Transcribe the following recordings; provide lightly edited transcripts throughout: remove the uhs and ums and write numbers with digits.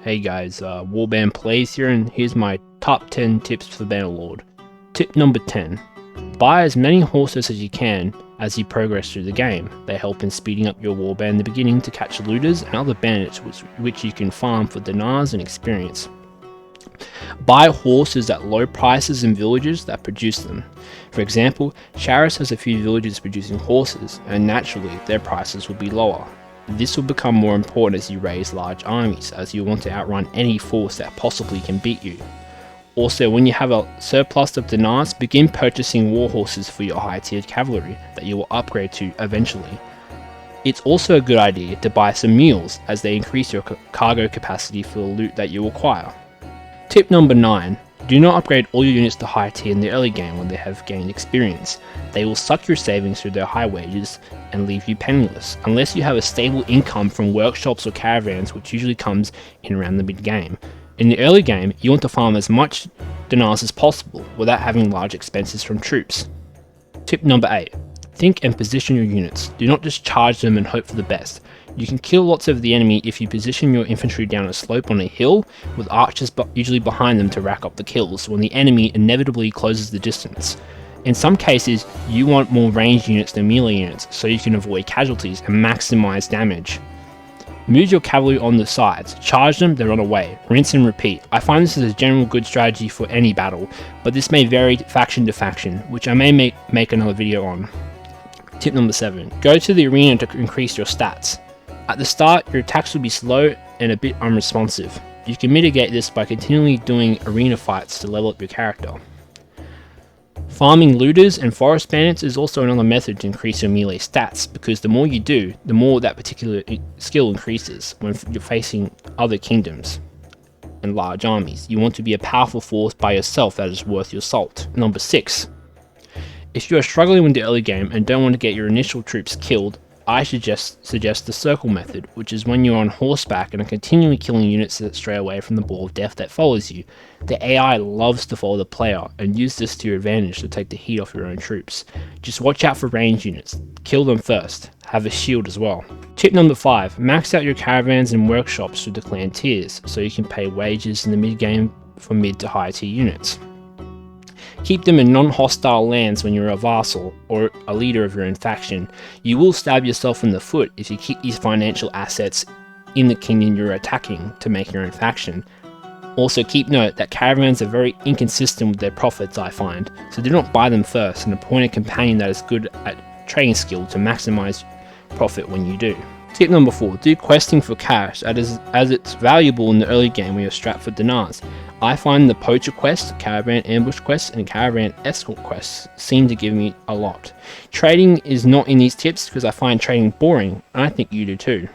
Hey guys, Warband Plays here, and here's my top 10 tips for Bannerlord. Tip number 10. Buy as many horses as you can as you progress through the game. They help in speeding up your warband in the beginning to catch looters and other bandits which you can farm for dinars and experience. Buy horses at low prices in villages that produce them. For example, Charis has a few villages producing horses, and naturally their prices will be lower. This will become more important as you raise large armies, as you want to outrun any force that possibly can beat you. Also, when you have a surplus of dinars, begin purchasing war horses for your high-tiered cavalry that you will upgrade to eventually. It's also a good idea to buy some mules, as they increase your cargo capacity for the loot that you acquire. Tip number 9. Do not upgrade all your units to high tier in the early game when they have gained experience. They will suck your savings through their high wages and leave you penniless, unless you have a stable income from workshops or caravans, which usually comes in around the mid game. In the early game, you want to farm as much dinars as possible without having large expenses from troops. Tip number 8. Think and position your units. Do not just charge them and hope for the best. You can kill lots of the enemy if you position your infantry down a slope on a hill, with archers usually behind them to rack up the kills when the enemy inevitably closes the distance. In some cases, you want more ranged units than melee units, so you can avoid casualties and maximize damage. Move your cavalry on the sides, charge them, then run away, rinse and repeat. I find this is a general good strategy for any battle, but this may vary faction to faction, which I may make another video on. Tip number 7. Go to the arena to increase your stats. At the start, your attacks will be slow and a bit unresponsive. You can mitigate this by continually doing arena fights to level up your character. Farming looters and forest bandits is also another method to increase your melee stats, because the more you do, the more that particular skill increases when you're facing other kingdoms and large armies. You want to be a powerful force by yourself that is worth your salt. Number 6. If you are struggling with the early game and don't want to get your initial troops killed, I suggest the circle method, which is when you're on horseback and are continually killing units that stray away from the ball of death that follows you. The AI loves to follow the player, and use this to your advantage to take the heat off your own troops. Just watch out for ranged units, kill them first, have a shield as well. Tip number 5, max out your caravans and workshops through the clan tiers, so you can pay wages in the mid game for mid to high tier units. Keep them in non-hostile lands when you're a vassal or a leader of your own faction. You will stab yourself in the foot if you keep these financial assets in the kingdom you're attacking to make your own faction. Also, keep note that caravans are very inconsistent with their profits, I find, so do not buy them first and appoint a companion that is good at trading skill to maximize profit when you do. Tip number 4, do questing for cash, as it's valuable in the early game when you're strapped for dinars. I find the poacher quest, caravan ambush quests, and caravan escort quests seem to give me a lot. Trading is not in these tips because I find trading boring, and I think you do too.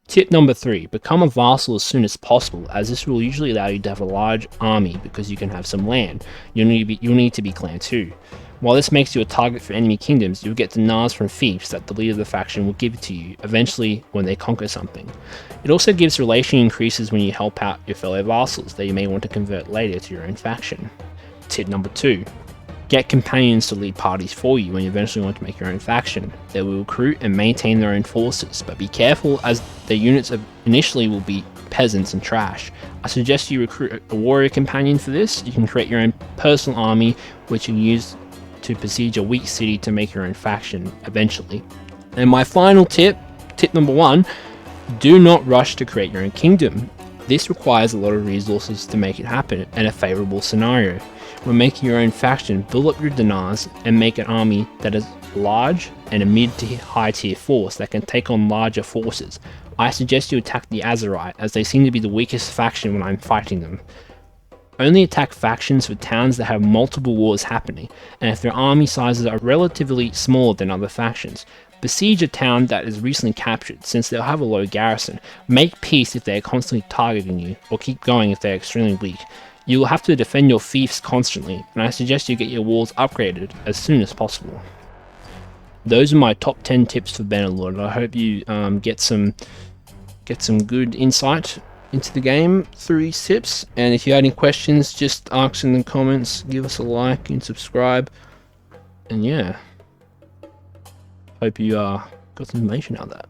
Tip number 3, become a vassal as soon as possible, as this will usually allow you to have a large army because you can have some land. You'll need to be clan 2. While this makes you a target for enemy kingdoms, you'll get dinars from fiefs that the leader of the faction will give to you, eventually when they conquer something. It also gives relation increases when you help out your fellow vassals that you may want to convert later to your own faction. Tip number 2. Get companions to lead parties for you when you eventually want to make your own faction. They will recruit and maintain their own forces, but be careful as their units initially will be peasants and trash. I suggest you recruit a warrior companion for this. You can create your own personal army, which you can use to besiege a weak city to make your own faction eventually. And my final tip number 1, do not rush to create your own kingdom. This requires a lot of resources to make it happen and a favorable scenario. When making your own faction, build up your dinars and make an army that is large and a mid to high tier force that can take on larger forces. I suggest you attack the Azerite, as they seem to be the weakest faction when I'm fighting them. Only attack factions for towns that have multiple wars happening, and if their army sizes are relatively smaller than other factions. Besiege a town that is recently captured, since they'll have a low garrison. Make peace if they are constantly targeting you, or keep going if they are extremely weak. You will have to defend your fiefs constantly, and I suggest you get your walls upgraded as soon as possible. Those are my top 10 tips for Bannerlord. I hope you get some good insight into the game through these tips, and if you have any questions, just ask in the comments, give us a like and subscribe, and yeah, hope you got some information out of that.